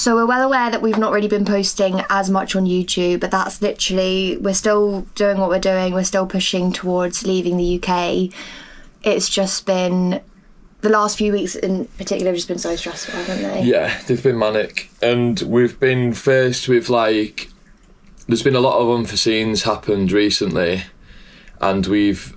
So we're well aware that we've not really been posting as much on YouTube, but that's literally, we're still doing what we're doing. We're still pushing towards leaving the UK. It's just been, the last few weeks in particular have just been so stressful, haven't they? Yeah, they've been manic. And we've been faced with like, there's been a lot of unforeseens happened recently, and we've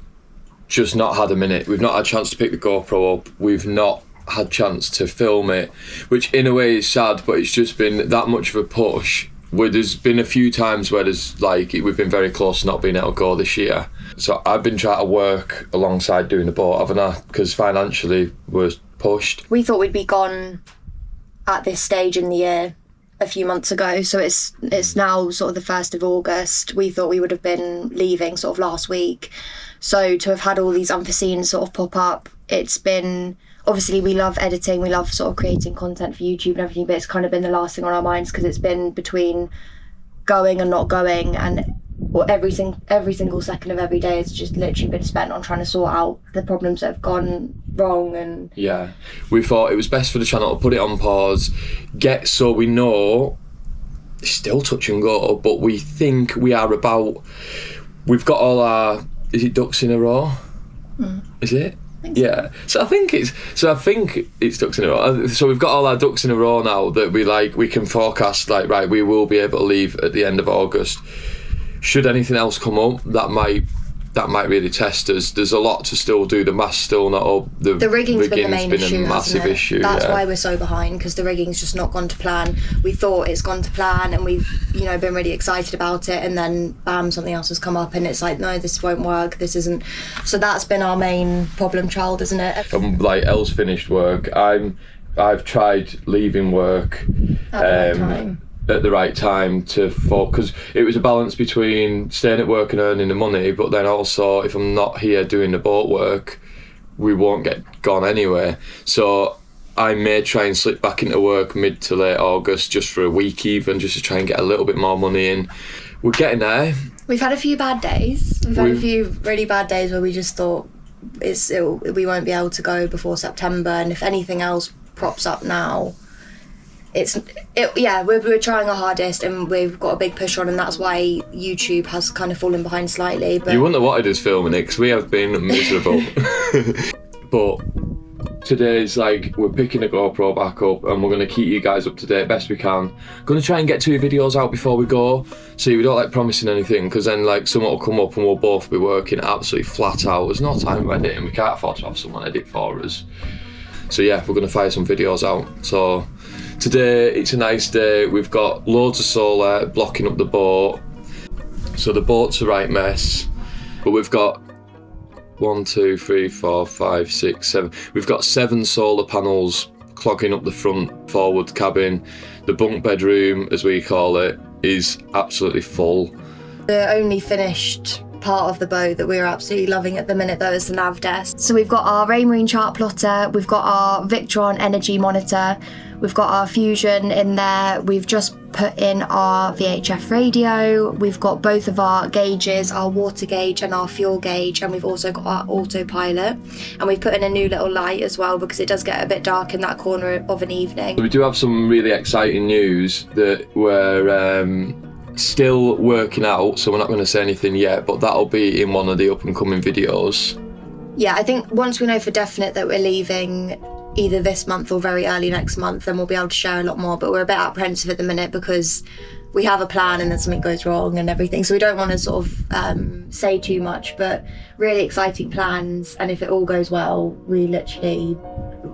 just not had a minute. We've not had a chance to pick the GoPro up. We've not had a chance to film it, which in a way is sad, but it's just been that much of a push. Where there's been a few times where there's like, we've been very close to not being able to go this year. So I've been trying to work alongside doing the boat, haven't I? Because financially we're pushed. We thought we'd be gone at this stage in the year a few months ago, so it's now sort of the 1st of August. We thought we would have been leaving sort of last week. So to have had all these unforeseen sort of pop up, it's been, obviously we love editing, we love sort of creating content for YouTube and everything, but it's kind of been the last thing on our minds because it's been between going and not going, and every single second of every day has just literally been spent on trying to sort out the problems that have gone wrong. And yeah, we thought it was best for the channel to put it on pause, so we know it's still touch and go, but we think we've got all our, is it ducks in a row? Is it? Yeah, so I think it's ducks in a row. So we've got all our ducks in a row now that we can forecast, like, right, we will be able to leave at the end of August. Should anything else come up, that might really test us. There's a lot to still do. The mast's still not up. The rigging's been the main issue, a massive issue. That's why we're so behind, because the rigging's just not gone to plan. We thought it's gone to plan, and we've been really excited about it, and then bam, something else has come up, and it's like, no, this won't work. This isn't. So that's been our main problem child, isn't it? Like Elle's finished work. I've tried leaving work. At the right time to focus. It was a balance between staying at work and earning the money, but then also if I'm not here doing the boat work, we won't get gone anyway. So I may try and slip back into work mid to late August, just for a week even, just to try and get a little bit more money in. We're getting there. We've had a few bad days. We've had a few really bad days where we just thought we won't be able to go before September, and if anything else props up now, we're trying our hardest, and we've got a big push on, and that's why YouTube has kind of fallen behind slightly. But you wouldn't have wanted us filming it, because we have been miserable. But today's like, we're picking the GoPro back up, and we're going to keep you guys up to date best we can. Going to try and get 2 videos out before we go. See, we don't like promising anything, because then like someone will come up and we'll both be working absolutely flat out. There's no time for editing. We can't afford to have someone edit for us. So yeah, we're going to fire some videos out. So today, it's a nice day. We've got loads of solar blocking up the boat. So the boat's a right mess. But we've got 1, 2, 3, 4, 5, 6, 7. We've got 7 solar panels clogging up the front forward cabin. The bunk bedroom, as we call it, is absolutely full. The only finished part of the boat that we're absolutely loving at the minute, though, is the nav desk. So we've got our Raymarine chart plotter, we've got our Victron energy monitor, we've got our Fusion in there, we've just put in our VHF radio, we've got both of our gauges, our water gauge and our fuel gauge, and we've also got our autopilot, and we've put in a new little light as well, because it does get a bit dark in that corner of an evening. We do have some really exciting news that we're still working out, so we're not going to say anything yet, but that'll be in one of the up and coming videos. Yeah, I think once we know for definite that we're leaving either this month or very early next month, then we'll be able to share a lot more, but we're a bit apprehensive at the minute because we have a plan and then something goes wrong and everything, so we don't want to sort of say too much, but really exciting plans, and if it all goes well, we literally,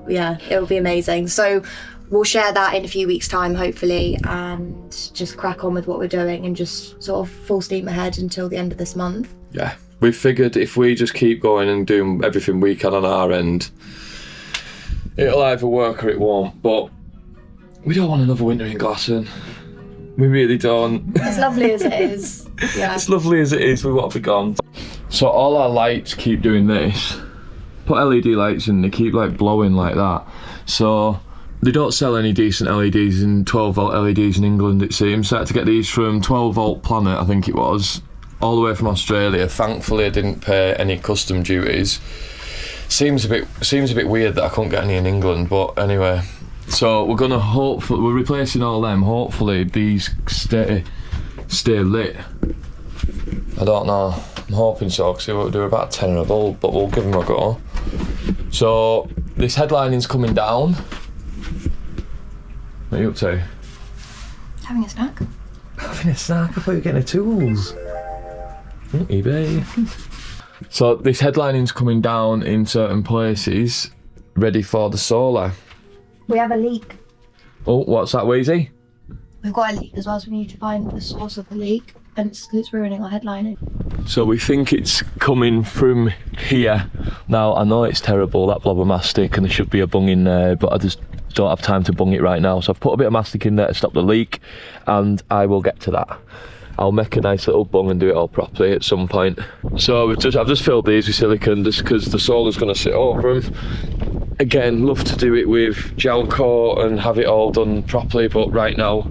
it'll be amazing. So we'll share that in a few weeks' time, hopefully, and just crack on with what we're doing and just sort of full steam ahead until the end of this month. Yeah, we figured if we just keep going and doing everything we can on our end, it'll either work or it won't, but we don't want another winter in Glasson. We really don't. As lovely as it is. Yeah. As lovely as it is, we want to be gone. So all our lights keep doing this. Put LED lights in, they keep like blowing like that. So they don't sell any decent LEDs in 12 volt LEDs in England, it seems. So I had to get these from 12 Volt Planet, I think it was, all the way from Australia. Thankfully I didn't pay any custom duties. Seems a bit weird that I couldn't get any in England, but anyway, So we're gonna we're replacing all them. Hopefully these stay lit. I don't know. I'm hoping so, because they're about 10 a bulb, but we'll give them a go. So this headlining's coming down. What are you up to? Having a snack. Having a snack? I thought you were getting the tools. eBay. So this headlining's coming down in certain places, ready for the solar. We have a leak. Oh, what's that, Wheezy? We've got a leak as well, so we need to find the source of the leak, and it's ruining our headlining. So we think it's coming from here. Now, I know it's terrible, that blob of mastic, and there should be a bung in there, but I just don't have time to bung it right now. So I've put a bit of mastic in there to stop the leak, and I will get to that. I'll make a nice little bung and do it all properly at some point. So I've just filled these with silicone just because the solar's going to sit over them. Again, love to do it with gel coat and have it all done properly, but right now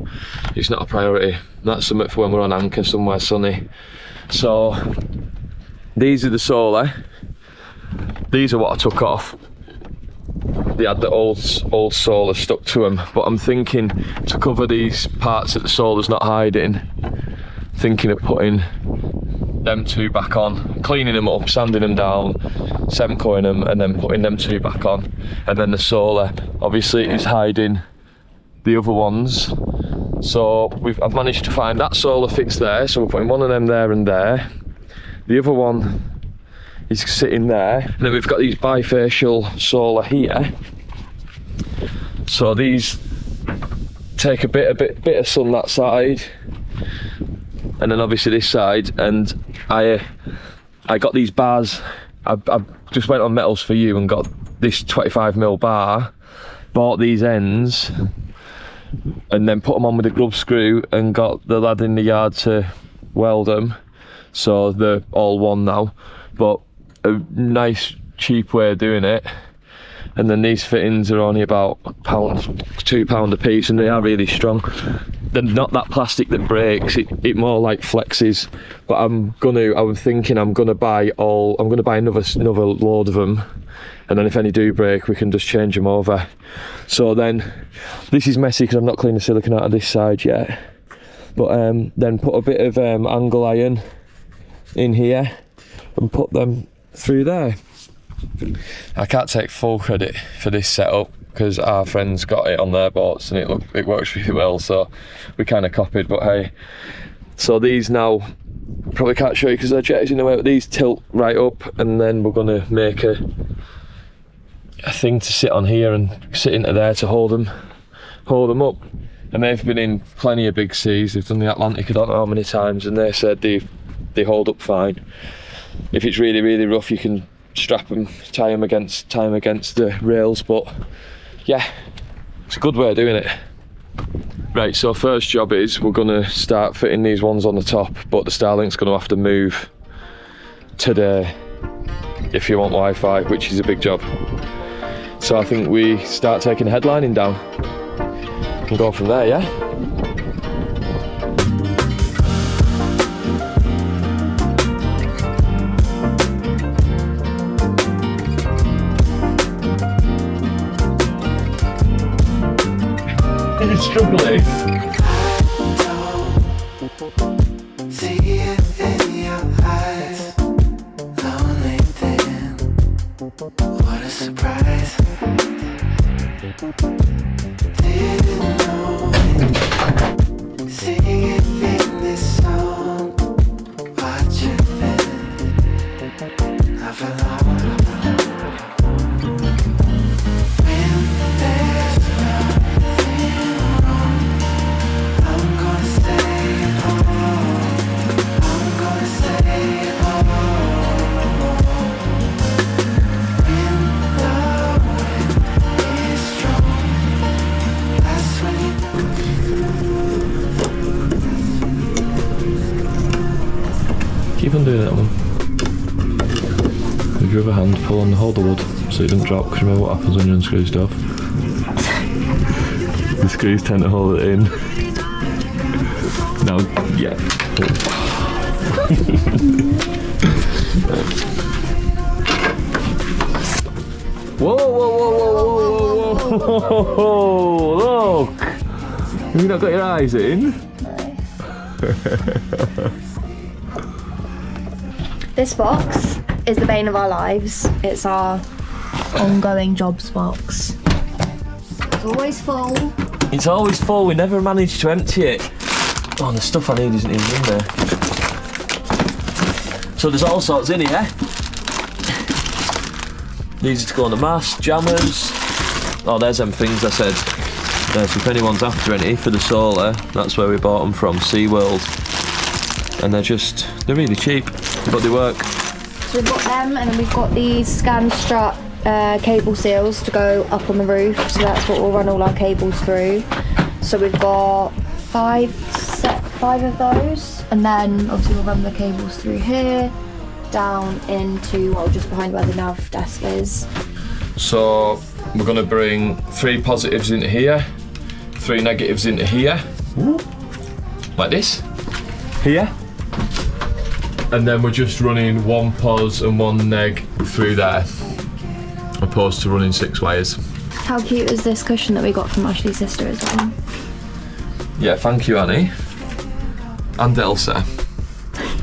it's not a priority. That's something for when we're on anchor somewhere sunny. So these are the solar. These are what I took off. They had the old solar stuck to them, but I'm thinking to cover these parts that the solar's not hiding, thinking of putting them two back on, cleaning them up, sanding them down, Semcoing them, and then putting them two back on. And then the solar obviously is hiding the other ones. So I've managed to find that solar fits there, so we're putting one of them there and there. The other one is sitting there, and then we've got these bifacial solar here. So these take a bit of sun that side, and then obviously this side. And I got these bars. I just went on Metals for You and got this 25mm bar, bought these ends, and then put them on with a grub screw and got the lad in the yard to weld them, so they're all one now. But a nice cheap way of doing it. And then these fittings are only about £2 a piece, and they are really strong. They're not that plastic that breaks, it more like flexes. But I'm thinking I'm gonna buy another load of them, and then if any do break we can just change them over. So then this is messy because I've not cleaned the silicone out of this side yet, but then put a bit of angle iron in here and put them through there. I can't take full credit for this setup because our friends got it on their boats and it works really well, so we kind of copied. But hey, so these now, probably can't show you because their jet is in the way, but these tilt right up, and then we're going to make a thing to sit on here and sit into there to hold them up. And they've been in plenty of big seas. They've done the Atlantic I don't know how many times, and they said they hold up fine. If it's really, really rough, you can strap them, tie them against the rails. But yeah, it's a good way of doing it. Right, so first job is we're going to start fitting these ones on the top, but the Starlink's going to have to move today if you want Wi-Fi, which is a big job. So I think we start taking headlining down and go from there, yeah? Struggling. See it in your eyes, lonely thing. What a surprise. Didn't know it. Sing it in this song. Watch it then. I fell out. Keep on doing that one. With your other hand, pull on the hold the wood so it doesn't drop, because remember what happens when you unscrew stuff. The screws tend to hold it in. Now, yeah. Whoa, whoa, whoa, whoa, whoa, whoa, whoa. Oh, look! Have you not got your eyes in? No. This box is the bane of our lives. It's our ongoing jobs box. It's always full. It's always full, we never manage to empty it. Oh, and the stuff I need isn't even in there. So there's all sorts in here. These are to go on the mast, jammers. Oh, there's them things I said. So if anyone's after any for the solar, that's where we bought them from, SeaWorld. And they're really cheap, but they work. So we've got them, and then we've got these scan strut cable seals to go up on the roof. So that's what we'll run all our cables through. So we've got five of those, and then obviously we'll run the cables through here, down into, well, just behind where the nav desk is. So we're going to bring 3 positives into here, 3 negatives into here, like this, here, and then we're just running 1 pos and 1 neg through there, opposed to running 6 wires. How cute is this cushion that we got from Ashley's sister as well? Yeah, thank you, Annie. And Elsa.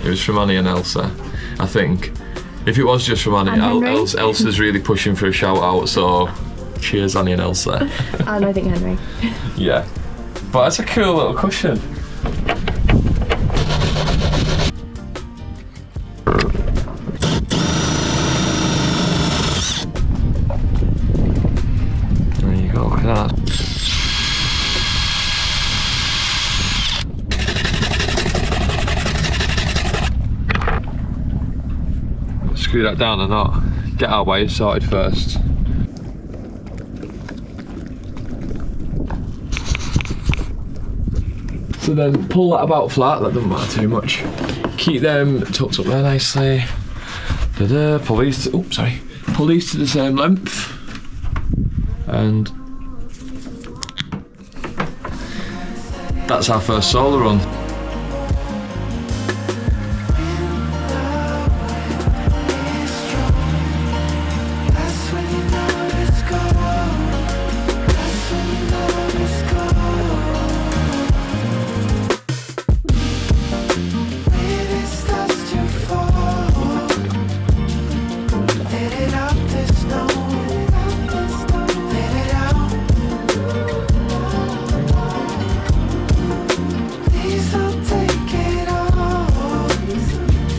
It was from Annie and Elsa, I think. If it was just from Annie, Elsa's really pushing for a shout out, so cheers, Annie and Elsa. And I think Henry. Yeah. But it's a cool little cushion. There you go, look at that. Screw that down or not? Get our wires sorted first. So then pull that about flat, that doesn't matter too much. Keep them tucked up there nicely. Pull these to, pull these to the same length. And that's our first solar run.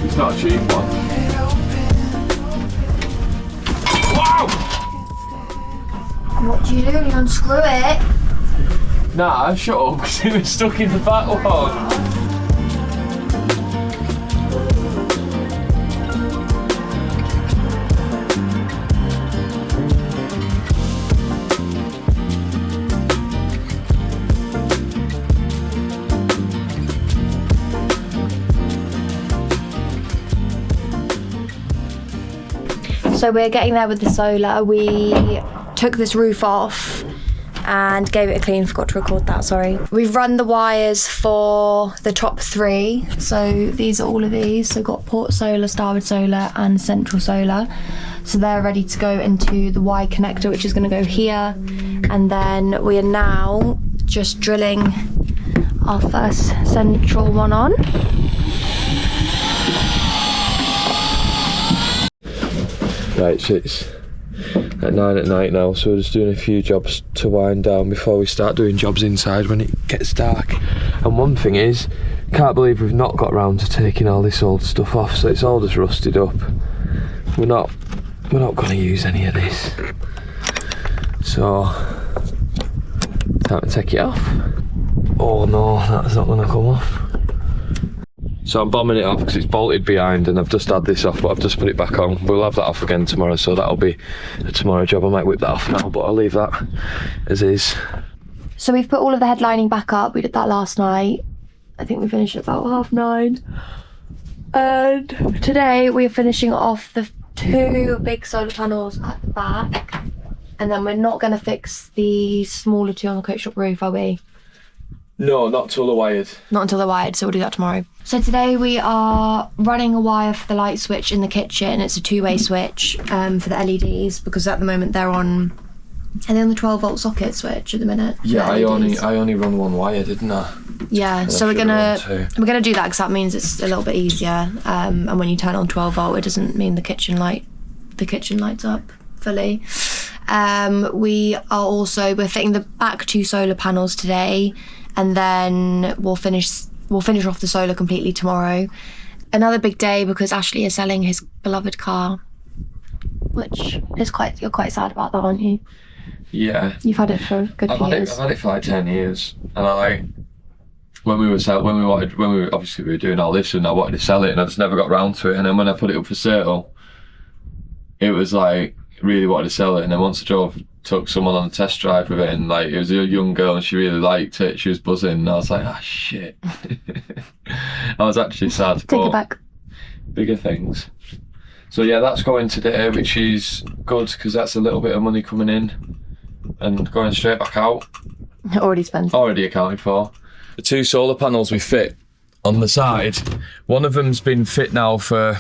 It's not a cheap one. Wow! What do you do? You unscrew it? Nah, shut up, because it was stuck in the back one. So we're getting there with the solar. We took this roof off and gave it a clean. Forgot to record that, sorry. We've run the wires for the top 3. So these are all of these. So we've got port solar, starboard solar and central solar. So they're ready to go into the Y connector, which is going to go here. And then we are now just drilling our first central one on. Right, so it's at 9 at night now, so we're just doing a few jobs to wind down before we start doing jobs inside when it gets dark. And one thing is, can't believe we've not got round to taking all this old stuff off, so it's all just rusted up. We're not going to use any of this, so time to take it off. Oh no, that's not going to come off. So I'm bombing it off because it's bolted behind, and I've just had this off, but I've just put it back on. We'll have that off again tomorrow, so that'll be a tomorrow job. I might whip that off now, but I'll leave that as is. So we've put all of the headlining back up. We did that last night. I think we finished at about 9:30. And today we're finishing off the 2 big solar panels at the back. And then we're not going to fix the smaller 2 on the coach shop roof, are we? No, not till they're wired. Not until they're wired, so we'll do that tomorrow. So today we are running a wire for the light switch in the kitchen. It's a 2-way switch for the LEDs, because at the moment they're on Are they on the 12-volt socket switch at the minute? Yeah, The LEDs? I only run one wire, didn't I? Yeah, so we're gonna do that because that means it's a little bit easier. And when you turn on 12-volt, it doesn't mean the kitchen lights up fully. We're fitting the back 2 solar panels today, and then we'll finish off the solar completely tomorrow. Another big day because Ashley is selling his beloved car, which is you're quite sad about that, aren't you? Yeah. You've had it for a good few years. I've had it for like 10 years, and when we were doing all this, and I wanted to sell it, and I just never got round to it. And then when I put it up for sale, it was like really wanted to sell it. And then once I took someone on a test drive with it, and like it was a young girl, and she really liked it. She was buzzing, and I was like, ah, shit. I was actually sad. Take it back. Bigger things. So yeah, that's going today, which is good because that's a little bit of money coming in and going straight back out. Already spent. Already accounted for. The 2 solar panels we fit on the side, one of them's been fit now for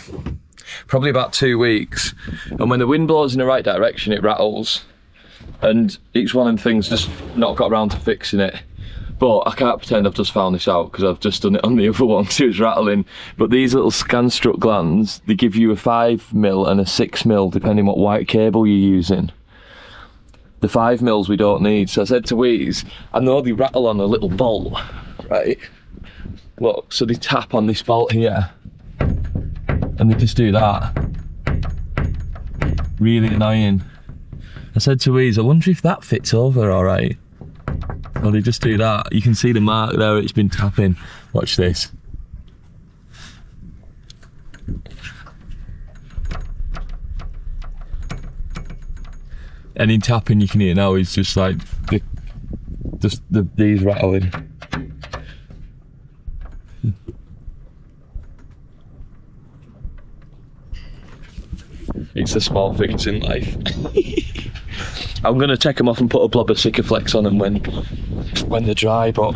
probably about 2 weeks, and when the wind blows in the right direction it rattles, and each one of them things just not got around to fixing it. But I can't pretend I've just found this out because I've just done it on the other one because it was rattling. But these little scan strut glands, they give you a 5mm and a 6mm depending what white cable you're using. The 5mm we don't need, so I said to Wheeze, I know they rattle on a little bolt, right? Look, so they tap on this bolt here, and they just do that. Really annoying. I said to Wheeze, I wonder if that fits over all right. Well, they just do that. You can see the mark there, it's been tapping. Watch this. Any tapping you can hear now is just like these rattling. It's the small things in life. I'm gonna take them off and put a blob of Sikaflex on them when they're dry, but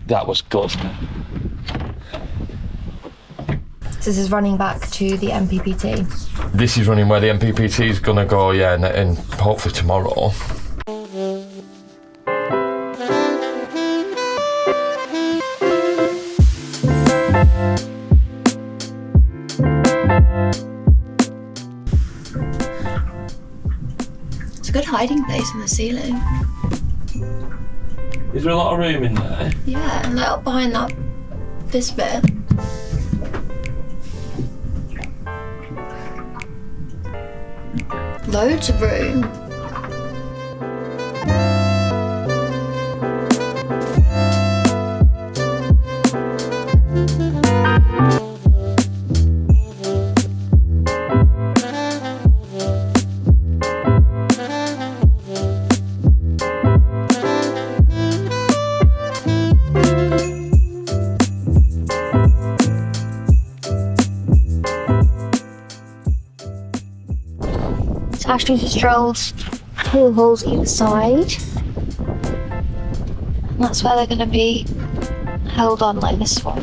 that was good. So this is running back to the MPPT. This is running where the MPPT is gonna go, yeah, and hopefully tomorrow. It's a good hiding place on the ceiling. Is there a lot of room in there? Yeah, and like up behind this bit. Loads of room. Ashley just drilled 2 holes either side. And that's where they're going to be held on, like this one.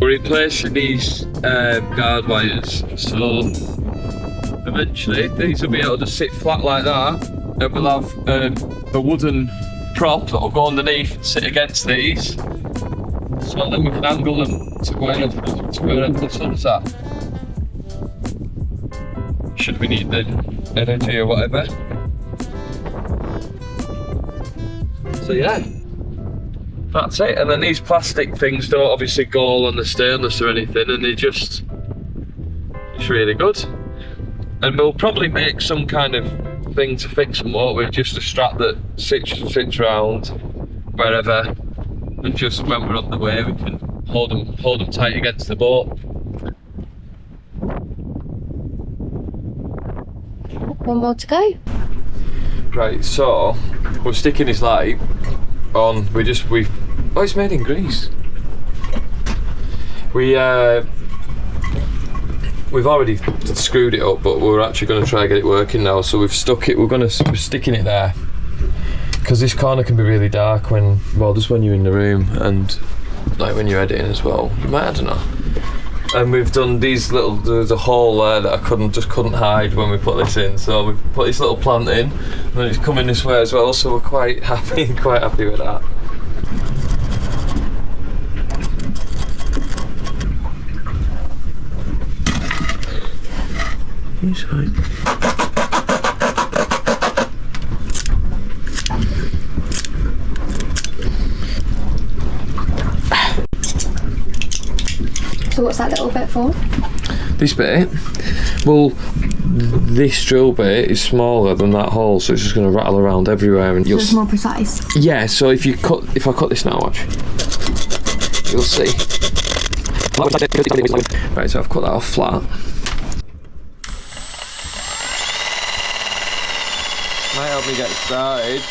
We're replacing these guard wires, so eventually these will be able to sit flat like that, and we'll have a wooden prop that will go underneath and sit against these, so then we can angle them to wherever the sun's at, should we need the energy or whatever. So yeah, that's it. And then these plastic things don't obviously go on the stainless or anything, and it's really good. And we'll probably make some kind of thing to fix them, won't we? Just a strap that sits round wherever, and just when we're on the way we can hold them tight against the boat. One more to go. Right, so we're sticking this light on. Oh, it's made in Greece. We've already screwed it up, but we're actually going to try and get it working now. So we've stuck it. We're sticking it there because this corner can be really dark just when you're in the room and like when you're editing as well. You might, I don't know. And we've done these there's a hole there that I couldn't hide when we put this in. So we've put this little plant in, and it's coming this way as well. So we're quite happy with that. Inside. So what's that little bit for? This bit? Well, this drill bit is smaller than that hole, so it's just going to rattle around everywhere, and So it's more precise. Yeah. So if I cut this now, watch, you'll see. Right. So I've cut that off flat. Might help me get started.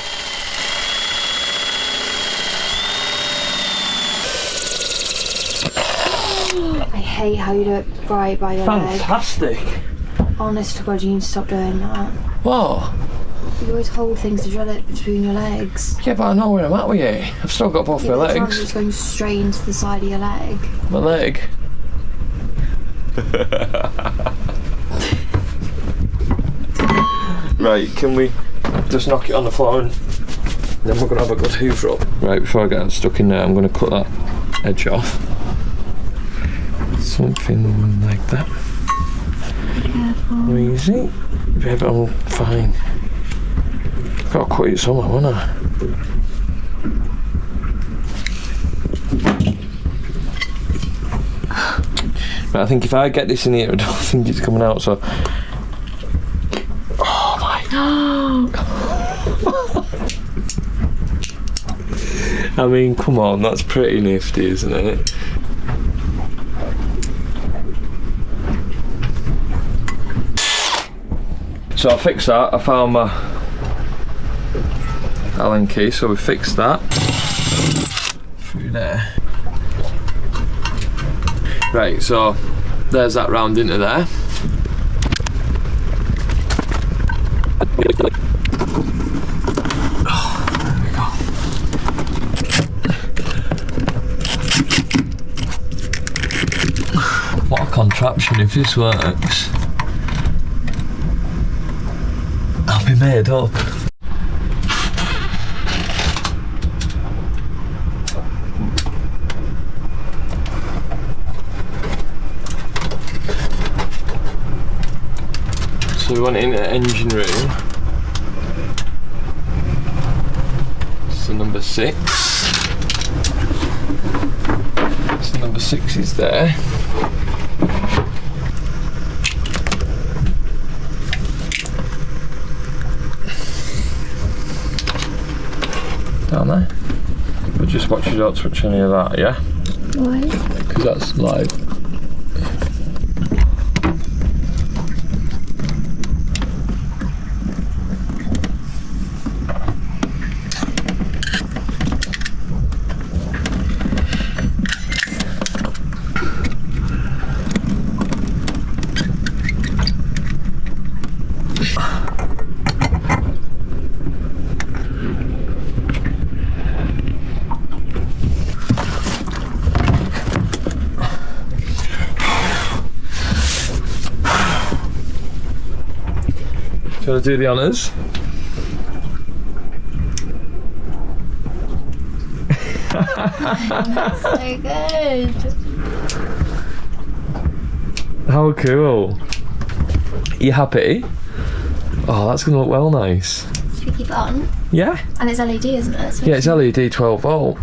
I hate how you do it right by your leg. Fantastic. Honest to God, you need to stop doing that. What? You always hold things to drill it between your legs. Yeah, but I know where I'm at with you. I've still got both my legs. It's going straight into the side of your leg. My leg. Right, can we just knock it on the floor and then we're going to have a good hoover up. Right, before I get stuck in there, I'm going to cut that edge off. Something like that. Careful. Easy. Yeah, but I'm fine. Got to cut it somewhere, won't I? But I think if I get this in here, I don't think it's coming out, so... Oh my... I mean, come on, that's pretty nifty, isn't it? So I fixed that, I found my Allen key, so we fixed that. Through there. Right, so there's that round into there. Oh, there we go. What a contraption if this works. I'll be made up. So we went in the engine room. So number 6. So number 6 is there. Down there. But just watch you don't touch any of that, yeah? Why? Because that's live. Do you want to do the honours? That's so good. How cool. You happy? Oh, that's going to look well nice. Should we keep it on? Yeah? And it's LED, isn't it? So Yeah, it's LED 12 volt.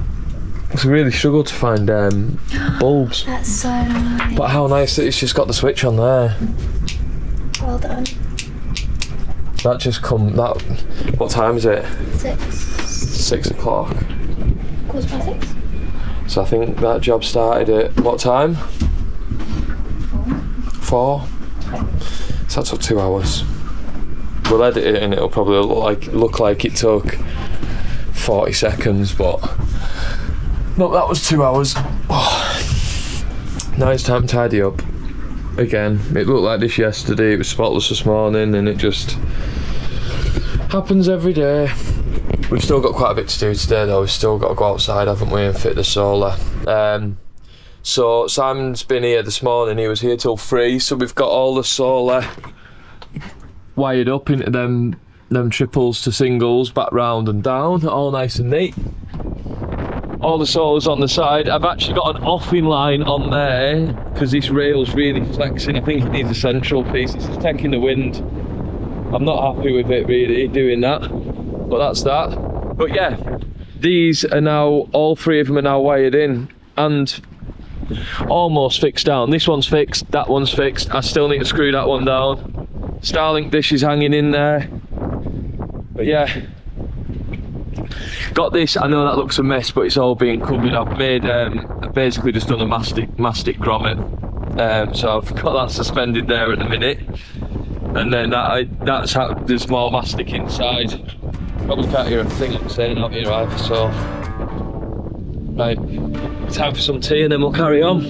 It's a really struggle to find bulbs. That's so nice. But how nice that it's just got the switch on there. Well done. That just what time is it? 6. 6 o'clock. 6:15. So I think that job started at what time? 4. So that took 2 hours. we'll edit it and it'll probably look like it took 40 seconds, but no, that was 2 hours. Now it's time to tidy up again. It looked like this yesterday, it was spotless this morning, and it just happens every day. We've still got quite a bit to do today though. We've still got to go outside, haven't we, and fit the solar. So Simon's been here this morning, he was here till 3, so we've got all the solar wired up into them triples to singles, back round and down, all nice and neat. All the solar's on the side. I've actually got an offing line on there because this rail's really flexing. I think it needs a central piece. It's just taking the wind. I'm not happy with it really doing that, but that's that. But yeah, these are now, all 3 of them are now wired in and almost fixed down. This one's fixed, that one's fixed. I still need to screw that one down. Starlink dish is hanging in there. But yeah, got this. I know that looks a mess, but it's all being covered. I've made, I've basically just done a mastic grommet. So I've got that suspended there at the minute. And then that's how there's more mastic inside. Probably can't hear a thing I'm saying out here either, so. Right, time for some tea and then we'll carry on.